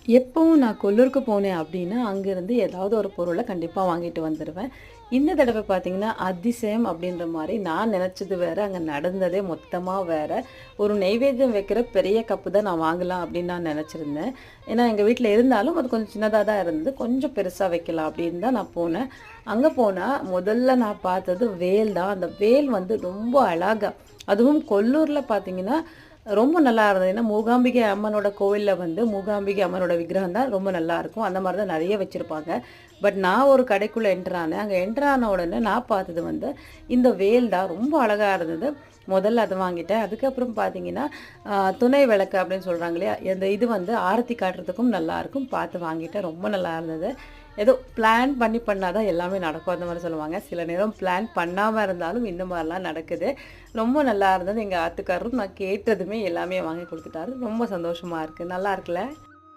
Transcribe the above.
எப்பவும் நான் கொல்லூருக்கு போனேன் அப்படின்னா, அங்கேருந்து ஏதாவது ஒரு பொருள கண்டிப்பா வாங்கிட்டு வந்துருவேன். இந்த தடவ பார்த்தீங்கன்னா, அதிசயம் அப்படின்ற மாரி நான் நெனச்சது வேற, அங்க நடந்ததே மொத்தமா வேற. ஒரு நெய்வேத்தியம் வைக்கிற பெரிய கப்பு தான் நான் வாங்கலாம் அப்படின்னு நான் நெனச்சிருந்தேன். ஏன்னா, எங்க வீட்ல இருந்தாலும் அது கொஞ்சம் சின்னதா தான் இருந்தது. கொஞ்சம் பெருசா வைக்கலாம் அப்படின்னு தான் நான் போனேன். அங்க போனா முதல்ல நான் பார்த்தது வேல் தான். அந்த வேல் வந்து ரொம்ப அழகா அதுவும் கொல்லூர்ல பார்த்தீங்கன்னா, ரொம்ப நல்லா இருந்தது. ஏன்னா மூகாம்பிகை அம்மனோட கோவில்ல வந்து மூகாம்பிகை அம்மனோட விக்கிரகம் தான் ரொம்ப நல்லாருக்கும். அந்த மாரி தான் நெறைய வச்சிருப்பாங்க. பட் நான் ஒரு கடைக்குள்ள என்டர் ஆனேன். அங்க என்டர் ஆன உடனே நான் பார்த்தது வந்து இந்த வேல் தான். ரொம்ப அழகா இருந்தது. முதல்ல அத வாங்கிட்டேன். அதுக்கப்புறம் பார்த்தீங்கன்னா, துணை விளக்கு அப்படின்னு சொல்றாங்க இல்லையா? இந்த இது வந்து ஆரத்தி காட்டுறதுக்கும் நல்லாருக்கும். பார்த்து வாங்கிட்டேன். ரொம்ப நல்லா இருந்தது. ஏதோ பிளான் பண்ணா தான் எல்லாமே நடக்கும். அந்த மாரி சொல்லுவாங்க. சில நேரம் பிளான் பண்ணாம இருந்தாலும் இந்த மாரிலாம் நடக்குது. ரொம்ப நல்லா இருந்தது. எங்க ஆத்துக்காரரும் நான் கேட்டதுமே எல்லாமே வாங்கி குடுத்துட்டாரு. ரொம்ப சந்தோஷமா இருக்கு. நல்லா இருக்குல்ல?